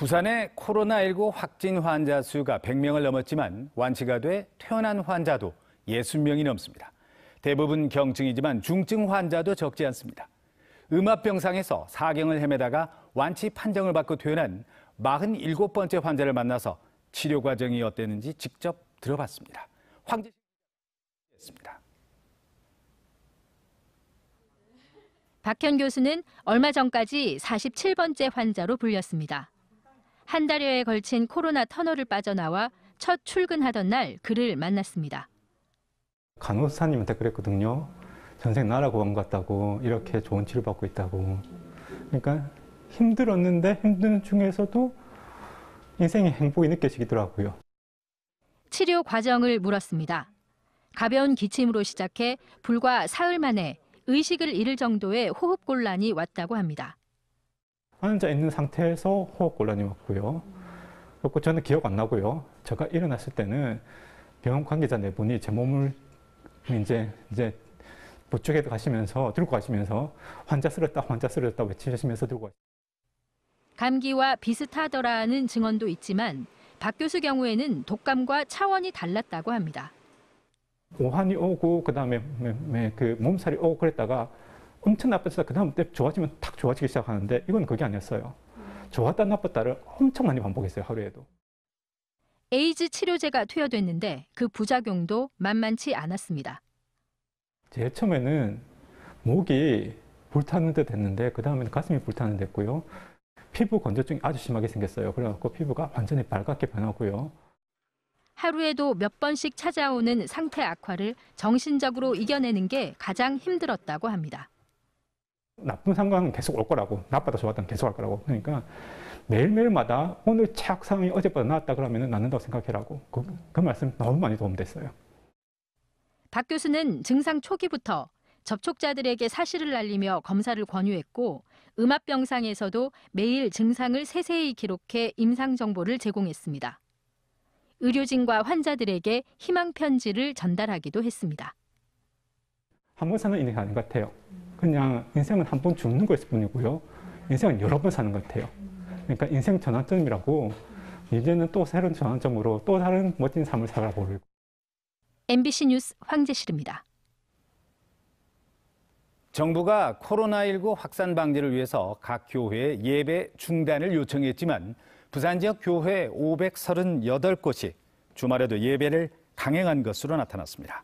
부산의 코로나19 확진 환자 수가 100명을 넘었지만 완치가 돼 퇴원한 환자도 60명이 넘습니다. 대부분 경증이지만 중증 환자도 적지 않습니다. 음압병상에서 4경을 헤매다가 완치 판정을 받고 퇴원한 47번째 환자를 만나서 치료 과정이 어땠는지 직접 들어봤습니다. 황재식 기자였습니다. 박현 교수는 얼마 전까지 47번째 환자로 불렸습니다. 한 달여에 걸친 코로나 터널을 빠져나와 첫 출근하던 날 그를 만났습니다. 간호사님한테 그랬거든요. 전생 나라고 온 것 같다고, 이렇게 좋은 치료받고 있다고. 그러니까 힘들었는데 힘든 중에서도 인생의 행복이 느껴지더라고요. 치료 과정을 물었습니다. 가벼운 기침으로 시작해 불과 사흘 만에 의식을 잃을 정도의 호흡곤란이 왔다고 합니다. 앉아 있는 상태에서 호흡곤란이 왔고요. 그리고 저는 기억 안 나고요. 제가 일어났을 때는 병원 관계자 네 분이 제 몸을 이제 부축해 가시면서 들고 가시면서 환자 쓰러졌다 외치시면서 들고 가시죠. 감기와 비슷하더라는 증언도 있지만 박 교수 경우에는 독감과 차원이 달랐다고 합니다. 오한이 오고 그다음에 그 몸살이 오고 그랬다가 엄청 나빴어요. 그다음 때 좋아지면 탁 좋아지기 시작하는데 이건 그게 아니었어요. 좋았다 나빴다를 엄청 많이 반복했어요, 하루에도. 에이즈 치료제가 투여됐는데 그 부작용도 만만치 않았습니다. 제일 처음에는 목이 불타는 듯 했는데 그다음에는 가슴이 불타는 듯 했고요. 피부 건조증이 아주 심하게 생겼어요. 그래갖고 피부가 완전히 빨갛게 변하고요. 하루에도 몇 번씩 찾아오는 상태 악화를 정신적으로 이겨내는 게 가장 힘들었다고 합니다. 나쁜 상황은 계속 올 거라고, 나쁘다 좋았다는 계속 할 거라고. 그러니까 매일매일마다 오늘 최악 상황이 어제보다 나았다 그러면 낫는다고 생각해라고. 그 말씀 너무 많이 도움됐어요. 박 교수는 증상 초기부터 접촉자들에게 사실을 알리며 검사를 권유했고 음압병상에서도 매일 증상을 세세히 기록해 임상 정보를 제공했습니다. 의료진과 환자들에게 희망 편지를 전달하기도 했습니다. 한 번 사는 인생이 아닌 것 같아요. 그냥 인생은 한 번 죽는 것일 뿐이고요. 인생은 여러 번 사는 것 같아요. 그러니까 인생 전환점이라고 이제는 또 새로운 전환점으로 또 다른 멋진 삶을 살아보려고. MBC 뉴스 황재실입니다. 정부가 코로나19 확산 방지를 위해서 각 교회에 예배 중단을 요청했지만 부산 지역 교회 538곳이 주말에도 예배를 강행한 것으로 나타났습니다.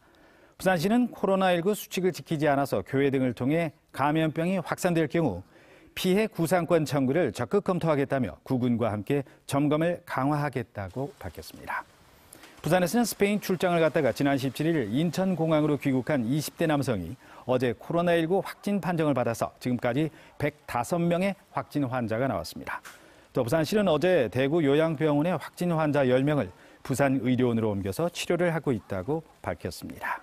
부산시는 코로나19 수칙을 지키지 않아서 교회 등을 통해 감염병이 확산될 경우 피해 구상권 청구를 적극 검토하겠다며 구군과 함께 점검을 강화하겠다고 밝혔습니다. 부산에서는 스페인 출장을 갔다가 지난 17일 인천공항으로 귀국한 20대 남성이 어제 코로나19 확진 판정을 받아서 지금까지 105명의 확진 환자가 나왔습니다. 또 부산시는 어제 대구 요양병원의 확진 환자 10명을 부산 의료원으로 옮겨서 치료를 하고 있다고 밝혔습니다.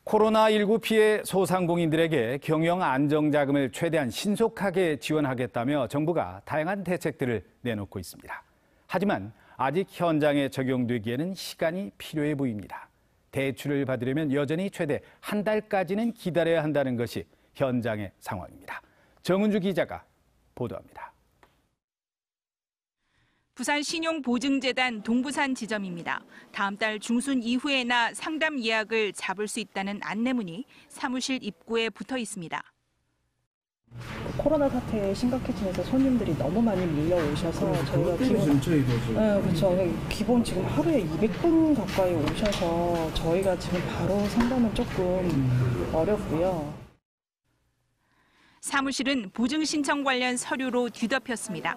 코로나19 피해 소상공인들에게 경영 안정자금을 최대한 신속하게 지원하겠다며 정부가 다양한 대책들을 내놓고 있습니다. 하지만 아직 현장에 적용되기에는 시간이 필요해 보입니다. 대출을 받으려면 여전히 최대 한 달까지는 기다려야 한다는 것이 현장의 상황입니다. 정은주 기자가 보도합니다. 부산신용보증재단 동부산 지점입니다. 다음 달 중순 이후에나 상담 예약을 잡을 수 있다는 안내문이 사무실 입구에 붙어 있습니다. 코로나 사태 심각해지면서 손님들이 너무 많이 밀려오셔서 저희가 기본 지금 하루에 200분 가까이 오셔서 저희가 지금 바로 상담은 조금 어렵고요. 사무실은 보증 신청 관련 서류로 뒤덮였습니다.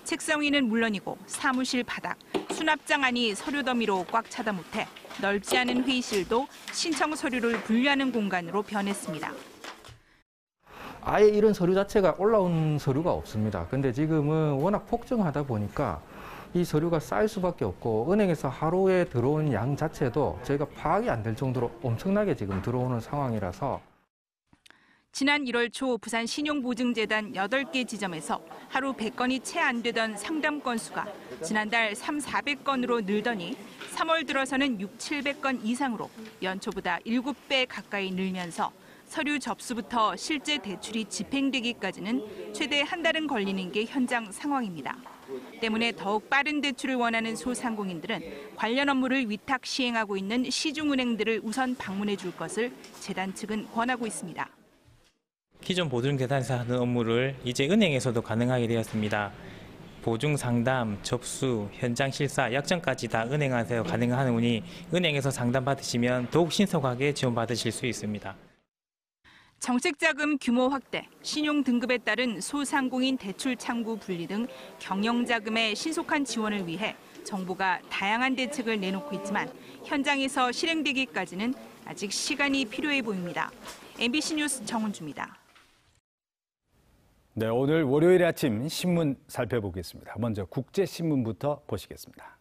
책상 위는 물론이고 사무실 바닥, 수납장 안이 서류 더미로 꽉 차다 못해 넓지 않은 회의실도 신청 서류를 분류하는 공간으로 변했습니다. 아예 이런 서류 자체가 올라온 서류가 없습니다. 근데 지금은 워낙 폭증하다 보니까 이 서류가 쌓일 수밖에 없고 은행에서 하루에 들어온 양 자체도 저희가 파악이 안 될 정도로 엄청나게 지금 들어오는 상황이라서. 지난 1월 초 부산 신용보증재단 8개 지점에서 하루 100건이 채 안 되던 상담 건수가 지난달 400건으로 늘더니 3월 들어서는 700건 이상으로 연초보다 7배 가까이 늘면서 서류 접수부터 실제 대출이 집행되기까지는 최대 한 달은 걸리는 게 현장 상황입니다. 때문에 더욱 빠른 대출을 원하는 소상공인들은 관련 업무를 위탁 시행하고 있는 시중은행들을 우선 방문해 줄 것을 재단 측은 권하고 있습니다. 기존 보증재단에서 하는 업무를 이제 은행에서도 가능하게 되었습니다. 보증 상담, 접수, 현장 실사, 약정까지 다 은행에서 가능하오니 은행에서 상담 받으시면 더욱 신속하게 지원받으실 수 있습니다. 정책자금 규모 확대, 신용 등급에 따른 소상공인 대출 창구 분리 등 경영자금의 신속한 지원을 위해 정부가 다양한 대책을 내놓고 있지만 현장에서 실행되기까지는 아직 시간이 필요해 보입니다. MBC 뉴스 정은주입니다. 네, 오늘 월요일 아침 신문 살펴보겠습니다. 먼저 국제신문부터 보시겠습니다.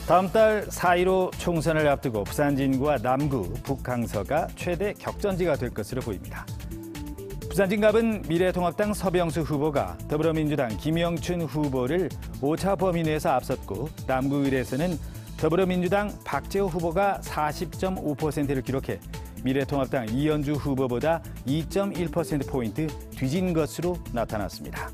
다음 달 4.15 총선을 앞두고 부산진구와 남구, 북강서가 최대 격전지가 될 것으로 보입니다. 부산진갑은 미래통합당 서병수 후보가 더불어민주당 김영춘 후보를 오차 범위 내에서 앞섰고 남구을에서는 더불어민주당 박재호 후보가 40.5%를 기록해 미래통합당 이현주 후보보다 2.1%포인트 뒤진 것으로 나타났습니다.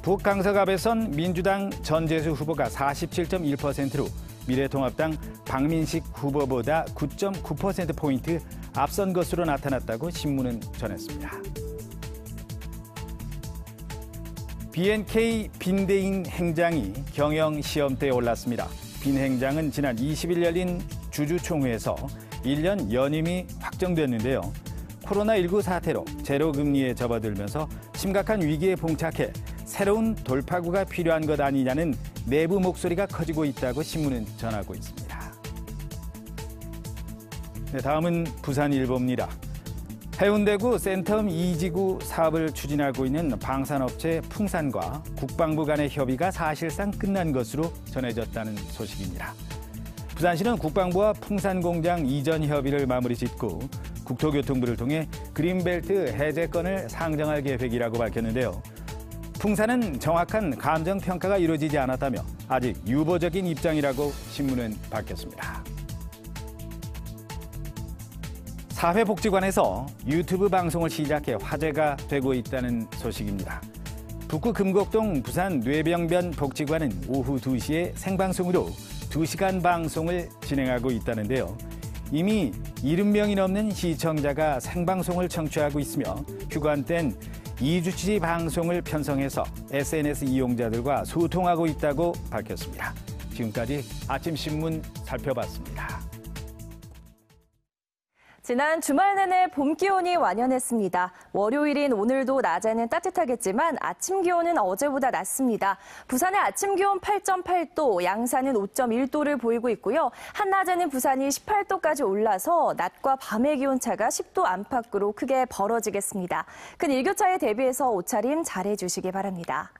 북강서갑에선 민주당 전재수 후보가 47.1%로 미래통합당 박민식 후보보다 9.9%포인트 앞선 것으로 나타났다고 신문은 전했습니다. BNK 빈대인 행장이 경영시험대에 올랐습니다. 빈 행장은 지난 20일 열린 주주총회에서 1년 연임이 확정됐는데요. 코로나19 사태로 제로금리에 접어들면서 심각한 위기에 봉착해 새로운 돌파구가 필요한 것 아니냐는 내부 목소리가 커지고 있다고 신문은 전하고 있습니다. 네, 다음은 부산일보입니다. 해운대구 센텀 2지구 사업을 추진하고 있는 방산업체 풍산과 국방부 간의 협의가 사실상 끝난 것으로 전해졌다는 소식입니다. 부산시는 국방부와 풍산공장 이전 협의를 마무리 짓고 국토교통부를 통해 그린벨트 해제권을 상정할 계획이라고 밝혔는데요. 풍산은 정확한 감정평가가 이루어지지 않았다며 아직 유보적인 입장이라고 신문은 밝혔습니다. 사회복지관에서 유튜브 방송을 시작해 화제가 되고 있다는 소식입니다. 북구 금곡동 부산 뇌병변 복지관은 오후 2시에 생방송으로 2시간 방송을 진행하고 있다는데요. 이미 70명이 넘는 시청자가 생방송을 청취하고 있으며 휴관 땐 2주치 방송을 편성해서 SNS 이용자들과 소통하고 있다고 밝혔습니다. 지금까지 아침 신문 살펴봤습니다. 지난 주말 내내 봄 기온이 완연했습니다. 월요일인 오늘도 낮에는 따뜻하겠지만 아침 기온은 어제보다 낮습니다. 부산의 아침 기온 8.8도, 양산은 5.1도를 보이고 있고요. 한낮에는 부산이 18도까지 올라서 낮과 밤의 기온차가 10도 안팎으로 크게 벌어지겠습니다. 큰 일교차에 대비해서 옷차림 잘해주시기 바랍니다.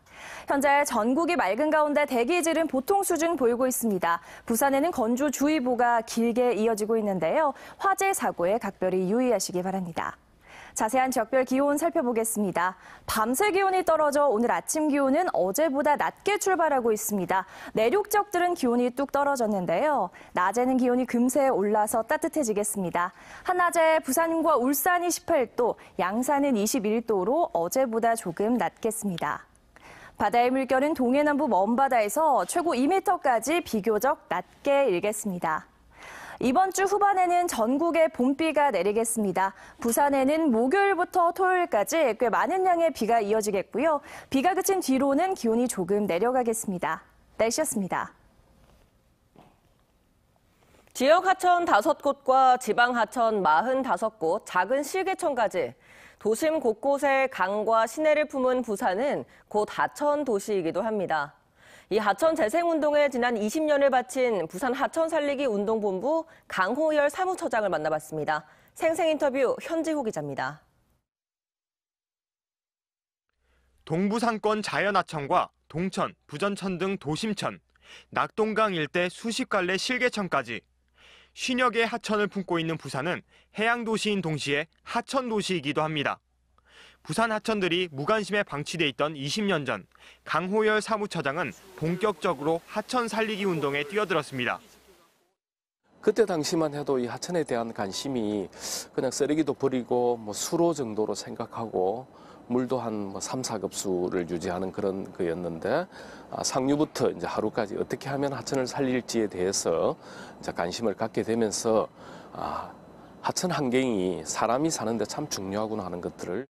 현재 전국이 맑은 가운데 대기질은 보통 수준 보이고 있습니다. 부산에는 건조주의보가 길게 이어지고 있는데요. 화재 사고에 각별히 유의하시기 바랍니다. 자세한 지역별 기온 살펴보겠습니다. 밤새 기온이 떨어져 오늘 아침 기온은 어제보다 낮게 출발하고 있습니다. 내륙 지역들은 기온이 뚝 떨어졌는데요. 낮에는 기온이 금세 올라서 따뜻해지겠습니다. 한낮에 부산과 울산이 18도, 양산은 21도로 어제보다 조금 낮겠습니다. 바다의 물결은 동해남부 먼바다에서 최고 2m까지 비교적 낮게 일겠습니다. 이번 주 후반에는 전국에 봄비가 내리겠습니다. 부산에는 목요일부터 토요일까지 꽤 많은 양의 비가 이어지겠고요. 비가 그친 뒤로는 기온이 조금 내려가겠습니다. 날씨였습니다. 지역 하천 5곳과 지방 하천 45곳, 작은 실개천까지 도심 곳곳에 강과 시내를 품은 부산은 곧 하천 도시이기도 합니다. 이 하천 재생운동에 지난 20년을 바친 부산 하천살리기 운동본부 강호열 사무처장을 만나봤습니다. 생생인터뷰 현지호 기자입니다. 동부상권 자연하천과 동천, 부전천 등 도심천, 낙동강 일대 수십 갈래 실개천까지 50여 개의 하천을 품고 있는 부산은 해양도시인 동시에 하천도시이기도 합니다. 부산 하천들이 무관심에 방치돼 있던 20년 전 강호열 사무처장은 본격적으로 하천 살리기 운동에 뛰어들었습니다. 그때 당시만 해도 이 하천에 대한 관심이 그냥 쓰레기도 버리고 뭐 수로 정도로 생각하고 물도 한 3, 4급수를 유지하는 그런 거였는데 상류부터 이제 하루까지 어떻게 하면 하천을 살릴지에 대해서 이제 관심을 갖게 되면서 하천 환경이 사람이 사는데 참 중요하구나 하는 것들을.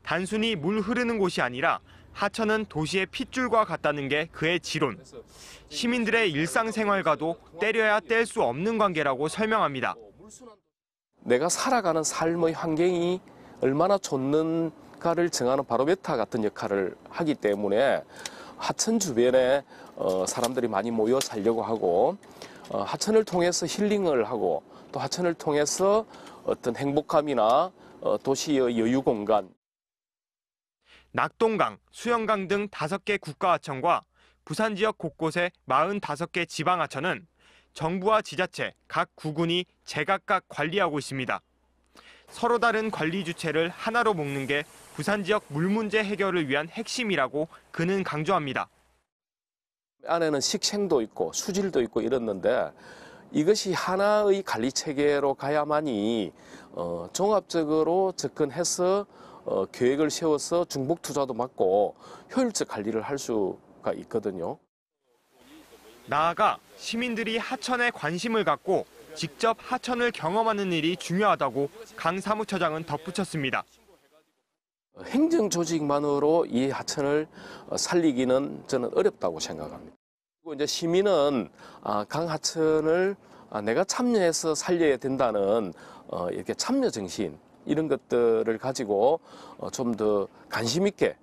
단순히 물 흐르는 곳이 아니라 하천은 도시의 핏줄과 같다는 게 그의 지론. 시민들의 일상생활과도 때려야 뗄 수 없는 관계라고 설명합니다. 내가 살아가는 삶의 환경이 얼마나 좋는가를 정하는 바로메터 같은 역할을 하기 때문에 하천 주변에 사람들이 많이 모여 살려고 하고 하천을 통해서 힐링을 하고 또 하천을 통해서 어떤 행복감이나 도시의 여유 공간. 낙동강, 수영강 등 5개 국가하천과 부산 지역 곳곳의 45개 지방하천은 정부와 지자체, 각 구군이 제각각 관리하고 있습니다. 서로 다른 관리 주체를 하나로 묶는 게 부산 지역 물 문제 해결을 위한 핵심이라고 그는 강조합니다. 안에는 식생도 있고 수질도 있고 이랬는데 이것이 하나의 관리 체계로 가야만이 종합적으로 접근해서 계획을 세워서 중복 투자도 막고 효율적 관리를 할 수가 있거든요. 나아가 시민들이 하천에 관심을 갖고 직접 하천을 경험하는 일이 중요하다고 강 사무처장은 덧붙였습니다. 행정 조직만으로 이 하천을 살리기는 저는 어렵다고 생각합니다. 그리고 이제 시민은 강 하천을 내가 참여해서 살려야 된다는 이렇게 참여 정신 이런 것들을 가지고 좀 더 관심 있게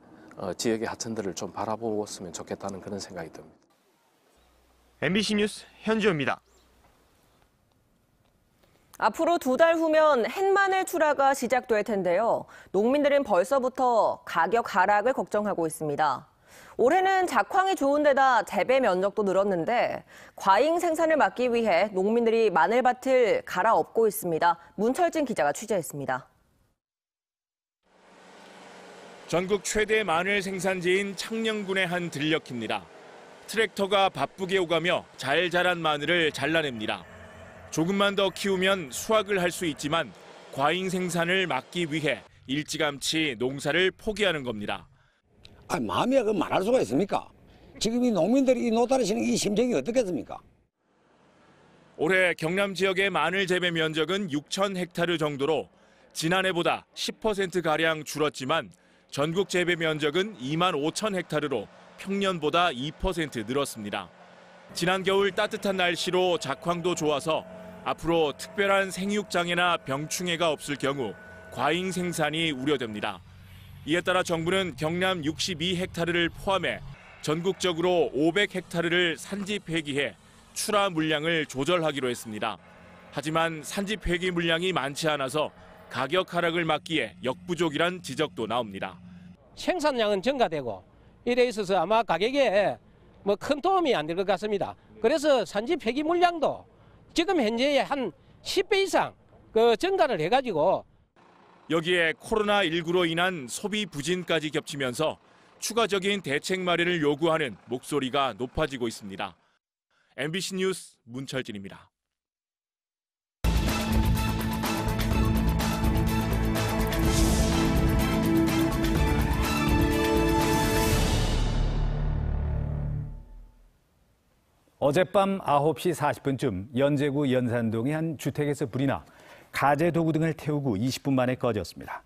지역의 하천들을 좀 바라보았으면 좋겠다는 그런 생각이 듭니다. MBC 뉴스 현주호입니다. 앞으로 2달 후면 햇마늘 출하가 시작될 텐데요. 농민들은 벌써부터 가격 하락을 걱정하고 있습니다. 올해는 작황이 좋은 데다 재배 면적도 늘었는데 과잉 생산을 막기 위해 농민들이 마늘밭을 갈아엎고 있습니다. 문철진 기자가 취재했습니다. 전국 최대 마늘 생산지인 창녕군의 한 들녘입니다. 트랙터가 바쁘게 오가며 잘 자란 마늘을 잘라냅니다. 조금만 더 키우면 수확을 할 수 있지만 과잉 생산을 막기 위해 일찌감치 농사를 포기하는 겁니다. 마음이 그 말할 수가 있습니까? 지금 이 농민들이 이 노다리시는 이 심정이 어떻겠습니까? 올해 경남 지역의 마늘 재배 면적은 6천 헥타르 정도로 지난해보다 10%가량 줄었지만 전국 재배 면적은 2만 5천 헥타르로 평년보다 2% 늘었습니다. 지난 겨울 따뜻한 날씨로 작황도 좋아서 앞으로 특별한 생육장애나 병충해가 없을 경우 과잉 생산이 우려됩니다. 이에 따라 정부는 경남 62헥타르를 포함해 전국적으로 500헥타르를 산지 폐기해 출하 물량을 조절하기로 했습니다. 하지만 산지 폐기 물량이 많지 않아서 가격 하락을 막기에 역부족이란 지적도 나옵니다. 생산량은 증가되고 이래 있어서 아마 가격에 큰 도움이 안 될 것 같습니다. 그래서 산지 폐기 물량도 지금 현재의 한 10배 이상 증가를 해가지고 여기에 코로나19로 인한 소비 부진까지 겹치면서 추가적인 대책 마련을 요구하는 목소리가 높아지고 있습니다. MBC 뉴스 문철진입니다. 어젯밤 9시 40분쯤 연제구 연산동의 한 주택에서 불이 나 가재 도구 등을 태우고 20분 만에 꺼졌습니다.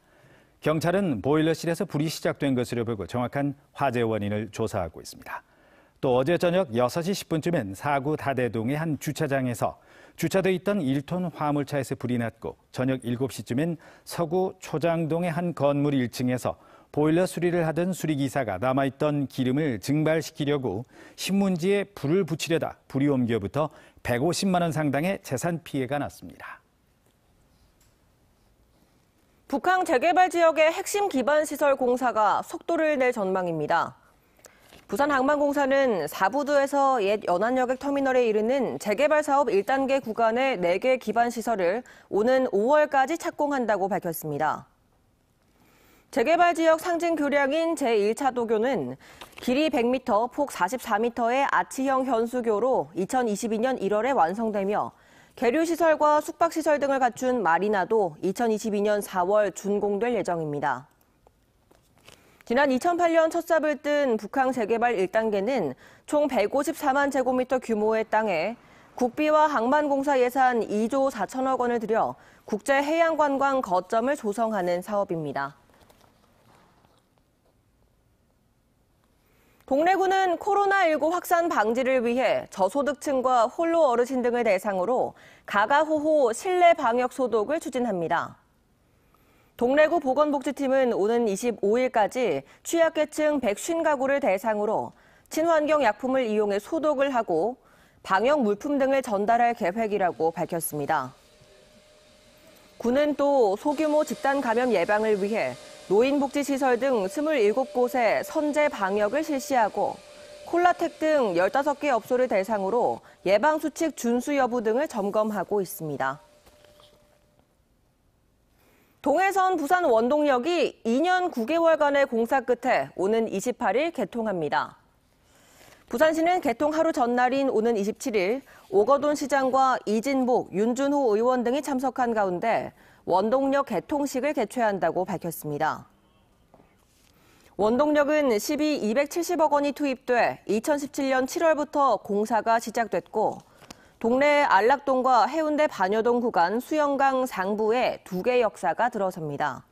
경찰은 보일러실에서 불이 시작된 것으로 보고 정확한 화재 원인을 조사하고 있습니다. 또 어제 저녁 6시 10분쯤엔 사구 다대동의 한 주차장에서 주차돼 있던 1톤 화물차에서 불이 났고 저녁 7시쯤엔 서구 초장동의 한 건물 1층에서 보일러 수리를 하던 수리기사가 남아있던 기름을 증발시키려고 신문지에 불을 붙이려다 불이 옮겨부터 150만 원 상당의 재산 피해가 났습니다. 북한 재개발 지역의 핵심 기반시설 공사가 속도를 낼 전망입니다. 부산항만공사는 4부두에서 옛 연안여객 터미널에 이르는 재개발 사업 1단계 구간의 4개 기반시설을 오는 5월까지 착공한다고 밝혔습니다. 재개발 지역 상징 교량인 제1차 도교는 길이 100m, 폭 44m의 아치형 현수교로 2022년 1월에 완성되며 계류시설과 숙박시설 등을 갖춘 마리나도 2022년 4월 준공될 예정입니다. 지난 2008년 첫 삽을 뜬 북항 재개발 1단계는 총 154만 제곱미터 규모의 땅에 국비와 항만공사 예산 2조 4천억 원을 들여 국제해양관광 거점을 조성하는 사업입니다. 동래구는 코로나19 확산 방지를 위해 저소득층과 홀로 어르신 등을 대상으로 가가호호 실내 방역 소독을 추진합니다. 동래구 보건복지팀은 오는 25일까지 취약계층 150가구를 대상으로 친환경 약품을 이용해 소독을 하고 방역 물품 등을 전달할 계획이라고 밝혔습니다. 구는 또 소규모 집단 감염 예방을 위해 노인복지시설 등 27곳에 선제 방역을 실시하고 콜라텍 등 15개 업소를 대상으로 예방수칙 준수 여부 등을 점검하고 있습니다. 동해선 부산 원동역이 2년 9개월간의 공사 끝에 오는 28일 개통합니다. 부산시는 개통 하루 전날인 오는 27일 오거돈 시장과 이진복, 윤준호 의원 등이 참석한 가운데 원동역 개통식을 개최한다고 밝혔습니다. 원동역은 시비 270억 원이 투입돼 2017년 7월부터 공사가 시작됐고 동래 안락동과 해운대 반여동 구간 수영강 상부에 2개 역사가 들어섭니다.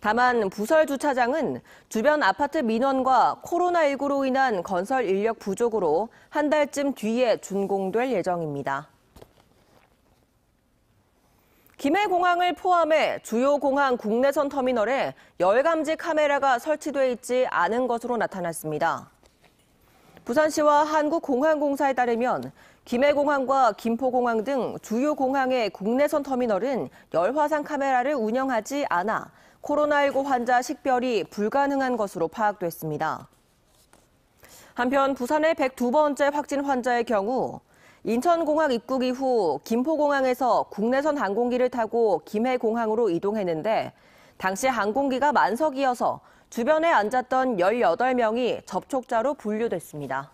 다만 부설 주차장은 주변 아파트 민원과 코로나19로 인한 건설 인력 부족으로 한 달쯤 뒤에 준공될 예정입니다. 김해공항을 포함해 주요 공항 국내선 터미널에 열감지 카메라가 설치돼 있지 않은 것으로 나타났습니다. 부산시와 한국공항공사에 따르면 김해공항과 김포공항 등 주요 공항의 국내선 터미널은 열화상 카메라를 운영하지 않아 코로나19 환자 식별이 불가능한 것으로 파악됐습니다. 한편 부산의 102번째 확진 환자의 경우 인천공항 입국 이후 김포공항에서 국내선 항공기를 타고 김해공항으로 이동했는데 당시 항공기가 만석이어서 주변에 앉았던 18명이 접촉자로 분류됐습니다.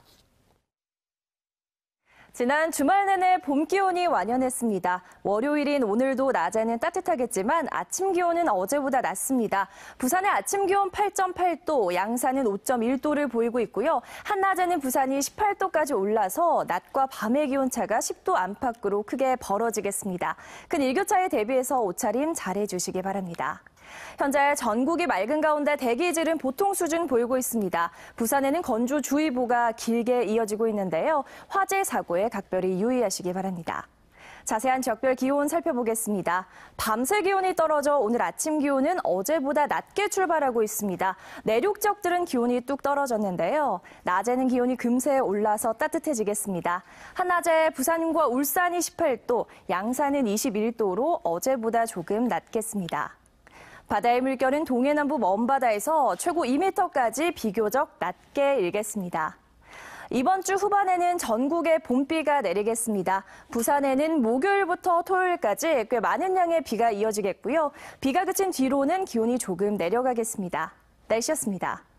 지난 주말 내내 봄 기온이 완연했습니다. 월요일인 오늘도 낮에는 따뜻하겠지만 아침 기온은 어제보다 낮습니다. 부산의 아침 기온 8.8도, 양산은 5.1도를 보이고 있고요. 한낮에는 부산이 18도까지 올라서 낮과 밤의 기온차가 10도 안팎으로 크게 벌어지겠습니다. 큰 일교차에 대비해서 옷차림 잘해주시기 바랍니다. 현재 전국이 맑은 가운데 대기질은 보통 수준 보이고 있습니다. 부산에는 건조주의보가 길게 이어지고 있는데요. 화재 사고에 각별히 유의하시기 바랍니다. 자세한 지역별 기온 살펴보겠습니다. 밤새 기온이 떨어져 오늘 아침 기온은 어제보다 낮게 출발하고 있습니다. 내륙 지역들은 기온이 뚝 떨어졌는데요. 낮에는 기온이 금세 올라서 따뜻해지겠습니다. 한낮에 부산과 울산이 18도, 양산은 21도로 어제보다 조금 낮겠습니다. 바다의 물결은 동해남부 먼바다에서 최고 2m까지 비교적 낮게 일겠습니다. 이번 주 후반에는 전국에 봄비가 내리겠습니다. 부산에는 목요일부터 토요일까지 꽤 많은 양의 비가 이어지겠고요. 비가 그친 뒤로는 기온이 조금 내려가겠습니다. 날씨였습니다.